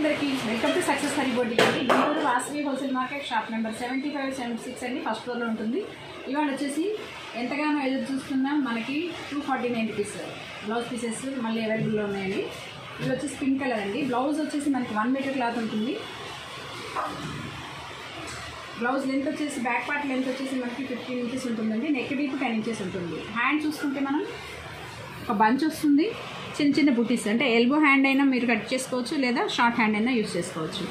అందరికీ welcome to success Hari boutique అండి. Guntur Vasavi wholesale market shop number 75, 76 అండి. ఫస్ట్ ఫ్లోర్లో ఉంటుంది. ఇవాళ వచ్చేసి ఎంతగానో ఎదురు చూస్తున్నాం, మనకి 249 రూపీస్ బ్లౌజ్ పీసెస్ మళ్ళీ అవైలబుల్లో ఉన్నాయండి. ఇది వచ్చేసి పింక్ కలర్ అండి. బ్లౌజ్ వచ్చేసి మనకి 1 మీటర్ క్లాత్ ఉంటుంది. బ్లౌజ్ లెంత్ వచ్చేసి బ్యాక్ పార్ట్ లెంత్ వచ్చేసి మనకి 15 ఇంచెస్ ఉంటుందండి. నెక్ డీప్ 10 ఇంచెస్ ఉంటుంది. హ్యాండ్ చూసుకుంటే మనం ఒక బంచ్ వస్తుంది, చిన్న చిన్న బుటీస్, అంటే ఎల్బో హ్యాండ్ అయినా మీరు కట్ చేసుకోవచ్చు, లేదా షార్ట్ హ్యాండ్ అయినా యూజ్ చేసుకోవచ్చు.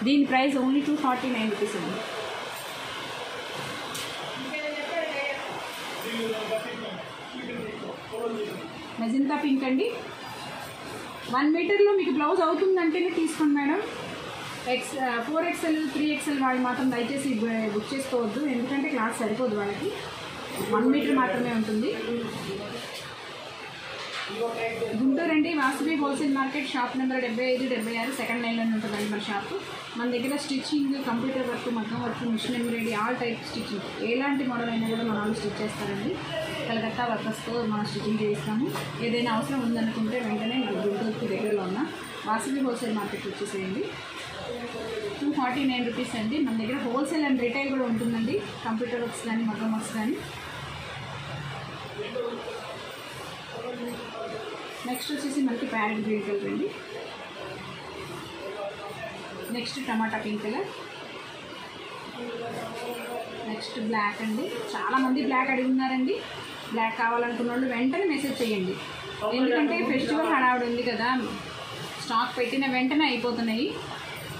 దీని ప్రైస్ ఓన్లీ 249 రూపీస్ అండి. మెజంతా పింక్ అండి. 1 మీటర్లో మీకు బ్లౌజ్ అవుతుందంటేనే తీసుకోండి మేడం. 4XL 3XL వాళ్ళు మాత్రం దయచేసి బుక్ చేసుకోవద్దు, ఎందుకంటే క్లాత్ సరిపోదు వాళ్ళకి. 1 మీటర్ మాత్రమే ఉంటుంది. గుంటూరు అండి, Vasavi wholesale market shop number 75, 76 second లైన్లోనే ఉంటుందండి మన షాప్. మన దగ్గర స్టిచ్చింగ్, కంప్యూటర్ వర్క్, మగ్గం work, machine embroidery, all type stitching, ఎలాంటి మోడల్ అయినా కూడా మన వాళ్ళు స్టిచ్ చేస్తారండి. కలకత్తా వర్కర్స్తో మనం స్టిచ్చింగ్ చేయిస్తాము. ఏదైనా అవసరం ఉందనుకుంటే వెంటనే మన గుంటూరుకి దగ్గరలో ఉన్న వాసవి హోల్సేల్ మార్కెట్ వచ్చేసేయండి. 249 రూపీస్ అండి. మన దగ్గర హోల్సేల్ అండ్ రిటైల్ కూడా ఉంటుందండి. కంప్యూటర్ వర్క్స్ కానీ, మగ్గం వర్క్స్ కానీ. నెక్స్ట్ వచ్చేసి మనకి ప్యారెట్ గ్రీన్ కలర్ అండి. నెక్స్ట్ టమాటా పింక్ కలర్. నెక్స్ట్ బ్లాక్ అండి. చాలామంది బ్లాక్ అడిగి ఉన్నారండి. బ్లాక్ కావాలనుకున్న వాళ్ళు వెంటనే మెసేజ్ చేయండి, ఎందుకంటే ఫెస్టివల్ హడావుడి ఉంది కదా, స్టాక్ పెట్టిన వెంటనే అయిపోతున్నాయి.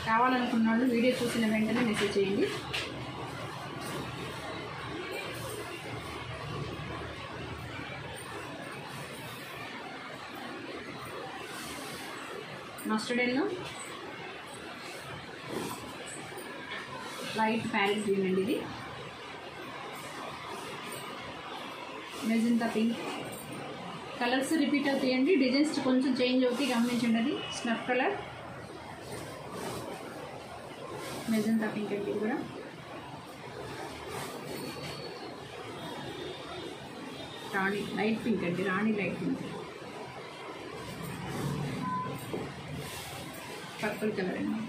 కావాలనుకున్న వాళ్ళు వీడియో చూసిన వెంటనే మెసేజ్ చేయండి. Mustard yellow, light parrot green అండి. ఇది మెజంతా పింక్. కలర్స్ రిపీట్ అవుతాయండి, డిజైన్స్ కొంచెం చేంజ్ అవుతాయి, గమనించండి. అది స్నఫ్ కలర్, మెజంతా పింక్ అండి. ఇది కూడా రాణి లైట్ పింక్ అండి. Rani light pink. Purple colour అండి.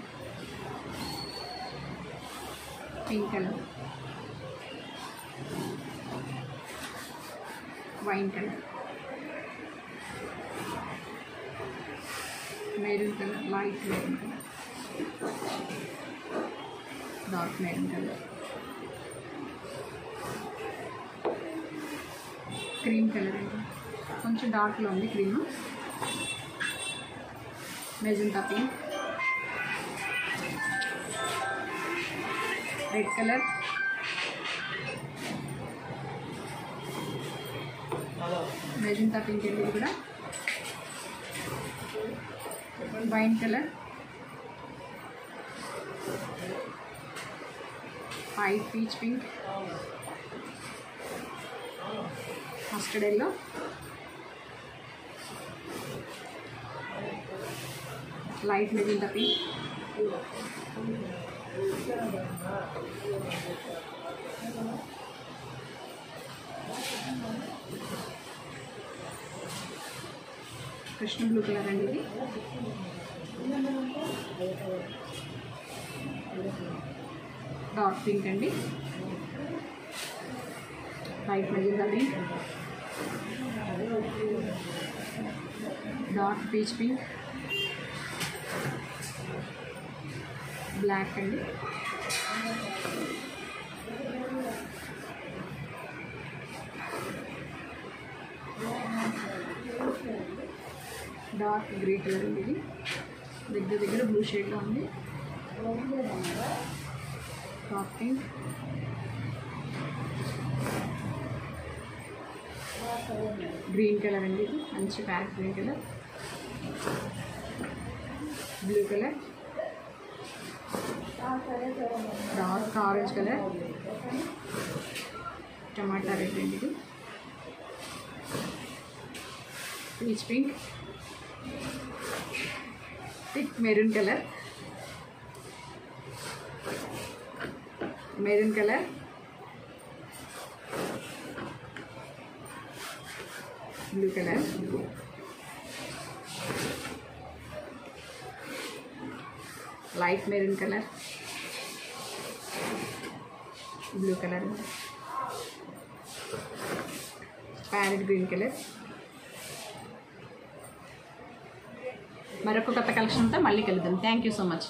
Pink colour, wine colour, maroon colour, light maroon colour, dark maroon colour, cream colour అండి. కొంచెం డార్క్లో ఉంది cream. Magenta pink, red colour, magenta pink అండి. ఇది కూడా wine colour, white peach pink, mustard yellow, light magenta pink, Krishna blue colour అండి. ఇది dark pink అండి. Light magenta pink, dark peach pink, black అండి. డార్క్ గ్రే కలర్ అండి. ఇది దగ్గర బ్లూ షేడ్లో ఉంది. డార్క్ పింక్, గ్రీన్ కలర్ అండి. ఇది మంచి parrot green colour, blue colour, dark orange colour, tomato red అండి. ఇది peach pink, thick maroon colour, maroon colour, blue colour, light maroon colour, blue colour, parrot green colour. మరొక కొత్త కలెక్షన్తో మళ్ళీ కలుద్దాం. Thank you so much.